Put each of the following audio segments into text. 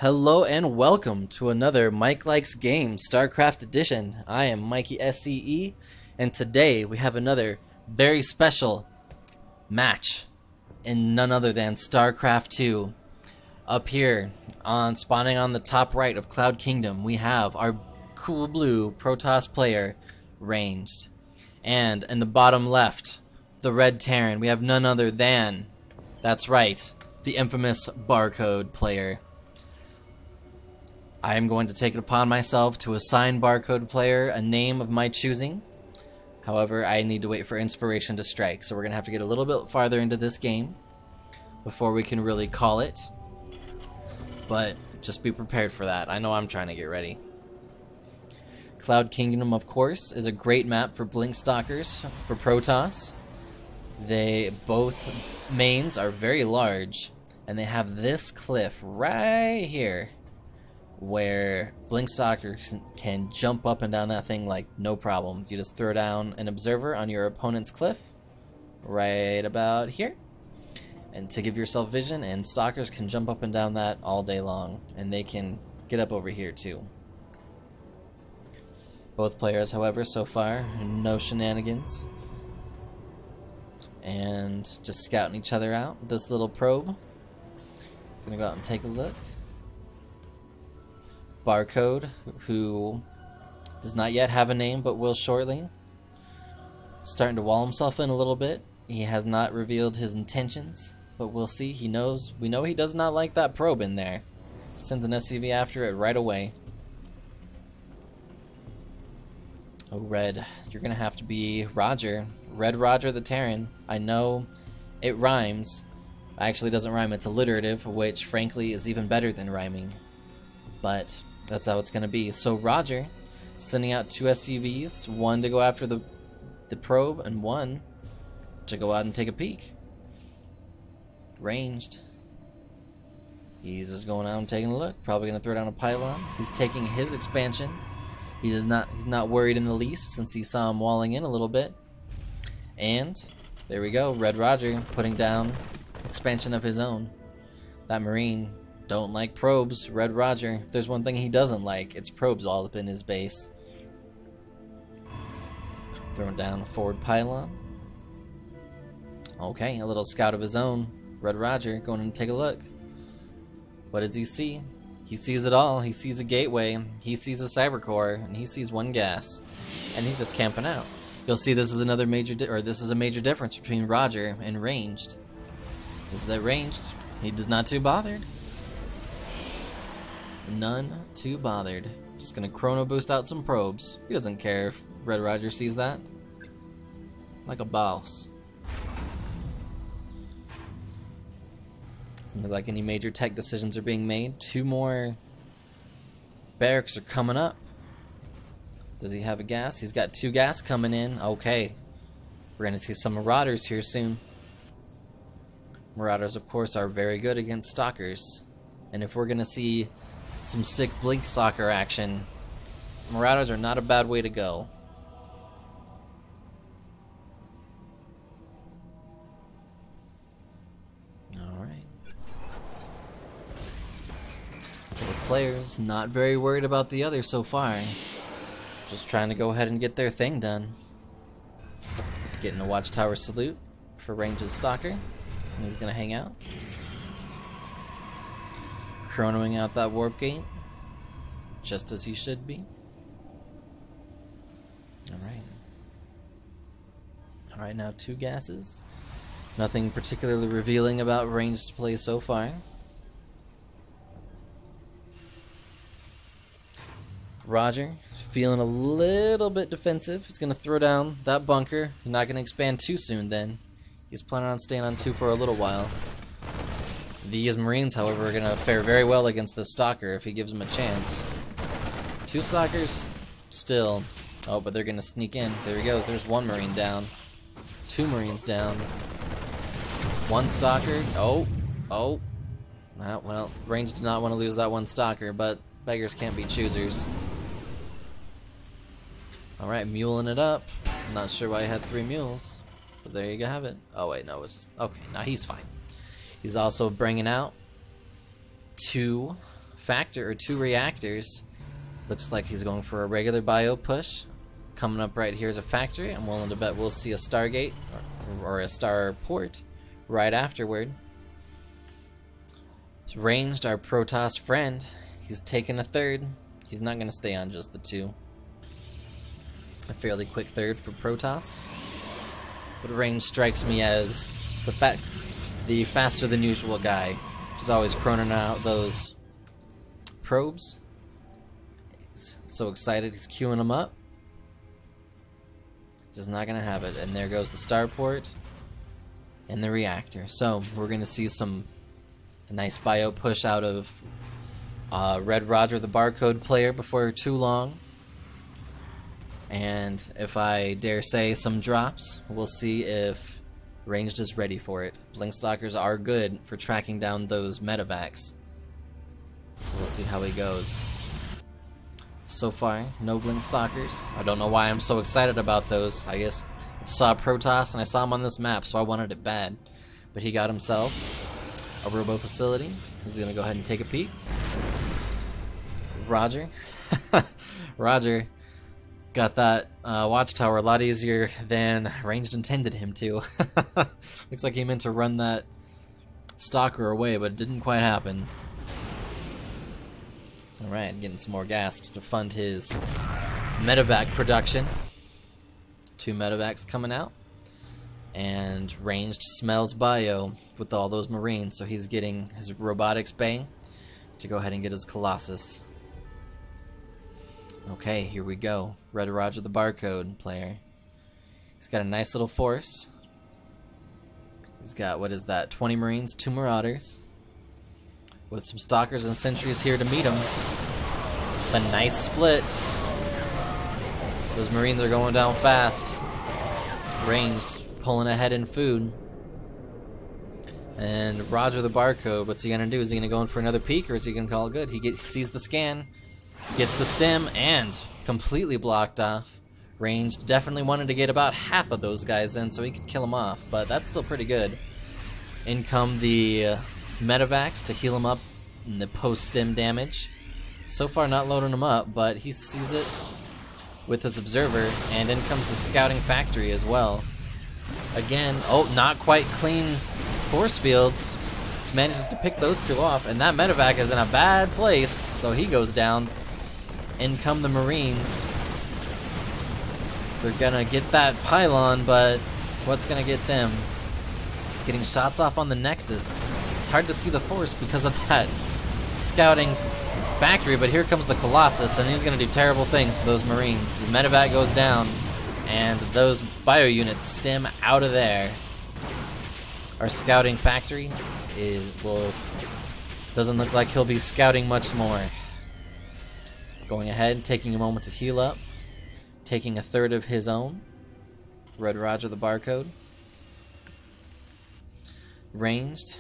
Hello and welcome to another Mike Likes Game StarCraft Edition. I am MikeySCE, and today we have another very special match in none other than StarCraft 2. Up here, spawning on the top right of Cloud Kingdom, we have our cool blue Protoss player, Ranged. And in the bottom left, the red Terran, we have none other than, that's right, the infamous Barcode player. I am going to take it upon myself to assign Barcode player a name of my choosing. However, I need to wait for inspiration to strike, so we're going to have to get a little bit farther into this game before we can really call it. But just be prepared for that. I know I'm trying to get ready. Cloud Kingdom, of course, is a great map for Blink Stalkers for Protoss. Both mains are very large, and they have this cliff right here where Blink Stalkers can jump up and down that thing like no problem. You just throw down an observer on your opponent's cliff right about here, and to give yourself vision, and Stalkers can jump up and down that all day long, and they can get up over here too. Both players, however, so far, no shenanigans, and just scouting each other out. This little probe is gonna go out and take a look. Barcode, who does not yet have a name but will shortly, starting to wall himself in a little bit. He has not revealed his intentions, but we'll see. We know he does not like that probe in there. Sends an SCV after it right away. Oh, Red, you're gonna have to be Roger. Red Roger the Terran. I know it rhymes. Actually, it doesn't rhyme. It's alliterative, which frankly is even better than rhyming. But that's how it's going to be. So Roger, sending out 2 SCVs, one to go after the probe and one to go out and take a peek. Ranged. He's just going out and taking a look. Probably going to throw down a pylon. He's taking his expansion. He's not worried in the least since he saw him walling in a little bit. And there we go. Red Roger putting down expansion of his own. That Marine don't like probes. Red Roger, if there's one thing he doesn't like, it's probes all up in his base. Throwing down a forward pylon. Okay, a little scout of his own. Red Roger going in to take a look. What does he see? He sees it all. He sees a gateway. He sees a cyber core, and he sees one gas, and he's just camping out. You'll see this is another major, this is a major difference between Roger and Ranged. Is that Ranged? He does not too bothered. None too bothered. Just gonna chrono boost out some probes. He doesn't care if Red Roger sees that. Like a boss. Doesn't look like any major tech decisions are being made. 2 more barracks are coming up. Does he have a gas? He's got 2 gas coming in. Okay. We're gonna see some Marauders here soon. Marauders, of course, are very good against Stalkers. And if we're gonna see some sick Blink Stalker action, Marauders are not a bad way to go. Alright. The players not very worried about the other so far. Just trying to go ahead and get their thing done. Getting a Watchtower salute for Range's Stalker. And he's gonna hang out. Chronoing out that warp gate, just as he should be. Alright, now 2 gases. Nothing particularly revealing about Ranged play so far. Roger, feeling a little bit defensive. He's going to throw down that bunker. He's not going to expand too soon then. He's planning on staying on 2 for a little while. These Marines, however, are going to fare very well against this Stalker if he gives them a chance. 2 Stalkers still. Oh, but they're going to sneak in. There he goes. There's 1 Marine down. 2 Marines down. 1 Stalker. Oh. Well, Range did not want to lose that 1 Stalker, but beggars can't be choosers. Alright, muling it up. I'm not sure why he had 3 mules, but there you have it. Oh, wait, no, it's just... Okay, now he's fine. He's also bringing out 2 factor or 2 reactors. Looks like he's going for a regular bio push. Coming up right here is a factory. I'm willing to bet we'll see a Stargate or a star port right afterward. It's ranged, our Protoss friend. He's taking a third. He's not going to stay on just the 2. A fairly quick third for Protoss. But range strikes me as the faster than usual guy. He's always chroning out those probes. He's so excited, he's queuing them up. Just not gonna have it. And there goes the starport and the reactor. So we're gonna see a nice bio push out of Red Roger, the Barcode player, before too long. And if I dare say some drops, we'll see if Ranged is ready for it. Blinkstalkers are good for tracking down those medevacs. So we'll see how he goes. So far, no Blinkstalkers. I don't know why I'm so excited about those. I guess I saw Protoss and I saw him on this map, so I wanted it bad. But he got himself a robo facility. He's gonna go ahead and take a peek. Roger. Roger got that watchtower a lot easier than Ranged intended him to. Looks like he meant to run that stalker away, but it didn't quite happen. Alright, getting some more gas to fund his medevac production. 2 medevacs coming out. And Ranged smells bio with all those Marines, so he's getting his robotics bang to go ahead and get his Colossus. Okay, here we go. Red Roger, the Barcode player. He's got a nice little force. He's got, what is that, 20 Marines, 2 Marauders. With some Stalkers and Sentries here to meet him. A nice split. Those Marines are going down fast. Ranged, pulling ahead in food. And Roger, the Barcode, what's he going to do? Is he going to go in for another peek, or is he going to call it good? He sees the scan. Gets the stem and completely blocked off. Ranged definitely wanted to get about half of those guys in so he could kill them off, but that's still pretty good. In come the medevacs to heal him up in the post-stem damage. So far not loading him up, but he sees it with his observer, and in comes the scouting factory as well. Again, oh, not quite clean force fields. Manages to pick those 2 off, and that medevac is in a bad place, so he goes down. In come the Marines. They're gonna get that pylon, but what's gonna get them? Getting shots off on the Nexus. It's hard to see the force because of that scouting factory, but here comes the Colossus, and he's gonna do terrible things to those Marines. The medevac goes down, and those bio units stem out of there. Our scouting factory doesn't look like he'll be scouting much more. Going ahead, taking a moment to heal up, taking a third of his own. Red Roger, the Barcode. Ranged.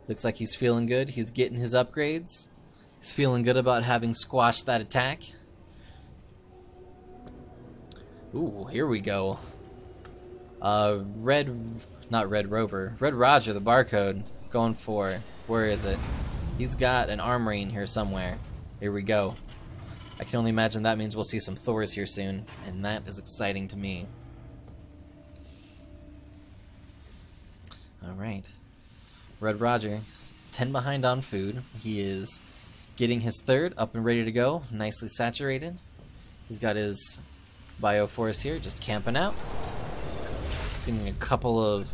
Looks like he's feeling good. He's getting his upgrades. He's feeling good about having squashed that attack. Ooh, here we go. Red Roger, the Barcode, going for, where is it? He's got an armory in here somewhere. Here we go. I can only imagine that means we'll see some Thors here soon, and that is exciting to me. Alright. Red Roger, 10 behind on food. He is getting his third up and ready to go, nicely saturated. He's got his Bioforce here, just camping out. Getting a couple of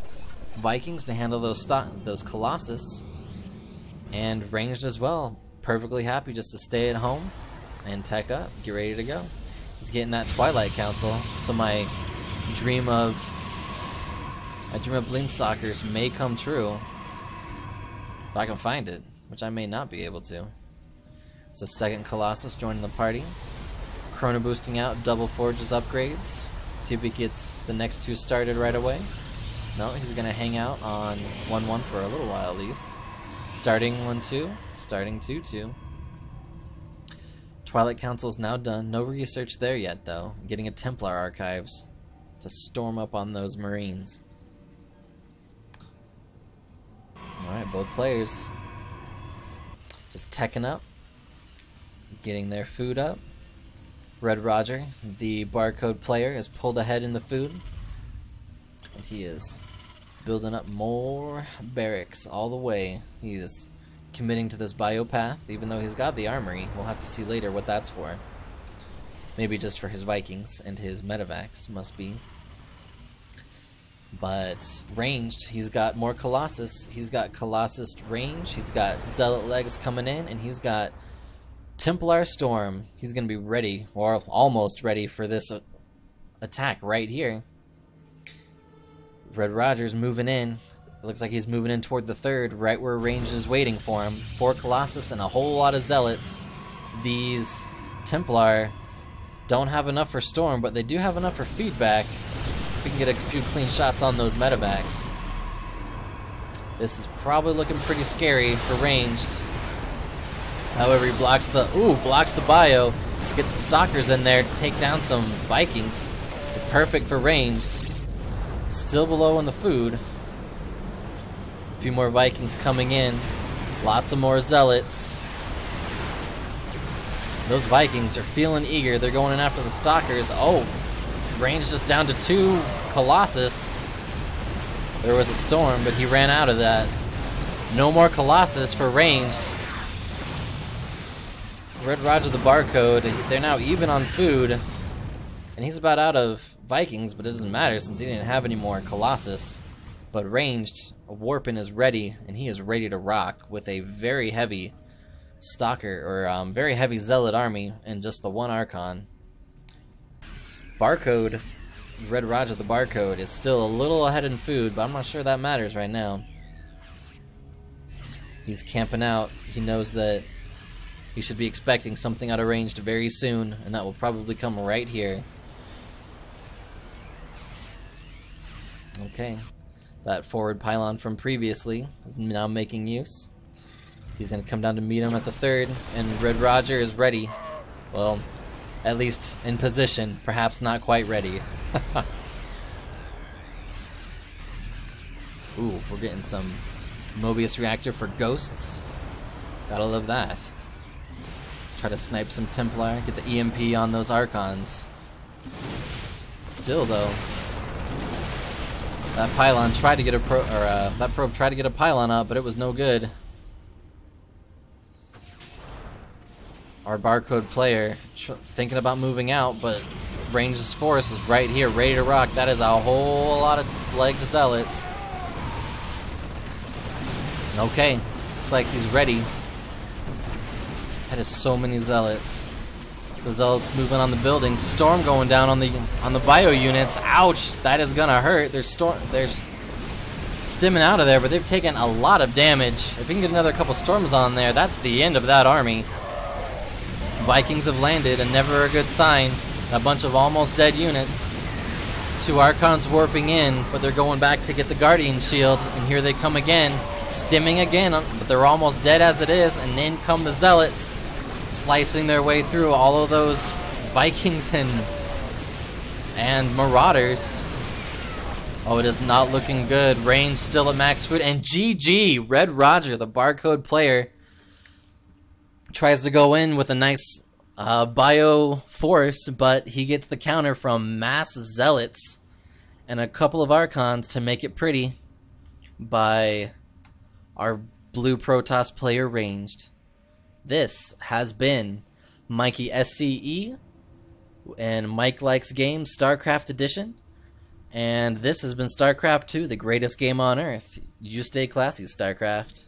Vikings to handle those Colossus. And Ranged as well. Perfectly happy just to stay at home and tech up, get ready to go. He's getting that Twilight Council, so my dream of Blinkstalkers may come true if I can find it, which I may not be able to. It's the second Colossus joining the party. Chrono boosting out, double forges upgrades. See if he gets the next 2 started right away. No, he's gonna hang out on 1-1 for a little while at least. Starting 1-2, starting 2-2. Twilight Council's now done. No research there yet, though. Getting a Templar Archives to storm up on those Marines. Alright, both players just teching up, getting their food up. Red Roger, the Barcode player, is pulled ahead in the food, and he is building up more barracks all the way. He is committing to this biopath, even though he's got the armory. We'll have to see later what that's for. Maybe just for his Vikings and his medevacs, must be. But ranged, he's got more Colossus. He's got Colossus range, he's got Zealot legs coming in, and he's got Templar Storm. He's going to be ready, or almost ready, for this attack right here. Red Roger's moving in. It looks like he's moving in toward the third, right where range is waiting for him. 4 Colossus and a whole lot of Zealots. These Templar don't have enough for Storm, but they do have enough for feedback. We can get a few clean shots on those medevacs. This is probably looking pretty scary for ranged. However, he blocks the bio, gets the stalkers in there to take down some Vikings. Perfect for ranged. Still below on the food. A few more Vikings coming in. Lots of more Zealots. Those Vikings are feeling eager. They're going in after the stalkers. Oh, range just down to 2 Colossus. There was a Storm, but he ran out of that. No more Colossus for ranged. Red Roger the Barcode, they're now even on food, and he's about out of Vikings, but it doesn't matter since he didn't have any more Colossus. But ranged, Warpin is ready, and he is ready to rock with a very heavy Stalker, or very heavy Zealot army, and just the 1 Archon. Barcode, Red Roger the Barcode, is still a little ahead in food, but I'm not sure that matters right now. He's camping out. He knows that he should be expecting something out of range very soon, and that will probably come right here. Okay, that forward pylon from previously is now making use. He's going to come down to meet him at the third, and Red Roger is ready. Well, at least in position, perhaps not quite ready. Ooh, we're getting some Mobius reactor for ghosts. Gotta love that. Try to snipe some Templar, get the EMP on those Archons. Still though, that pylon tried to get that probe tried to get a pylon up, but it was no good. Our Barcode player thinking about moving out, but Range's force is right here, ready to rock. That is a whole lot of legged Zealots. Okay, looks like he's ready. That is so many Zealots. The Zealots moving on the buildings. Storm going down on the bio units. Ouch! That is gonna hurt. They're stimming out of there, but they've taken a lot of damage. If we can get another couple storms on there, that's the end of that army. Vikings have landed, and never a good sign. A bunch of almost dead units. 2 Archons warping in, but they're going back to get the Guardian Shield, and here they come again. Stimming again, but they're almost dead as it is, and in come the Zealots, slicing their way through all of those Vikings and Marauders. Oh, it is not looking good. Range still at max food, and GG! Red Roger, the Barcode player, tries to go in with a nice bio force, but he gets the counter from mass Zealots and a couple of Archons to make it pretty by our blue Protoss player Ranged. This has been MikeySCE and Mike Likes Games StarCraft Edition. And this has been StarCraft 2, the greatest game on Earth. You stay classy, StarCraft.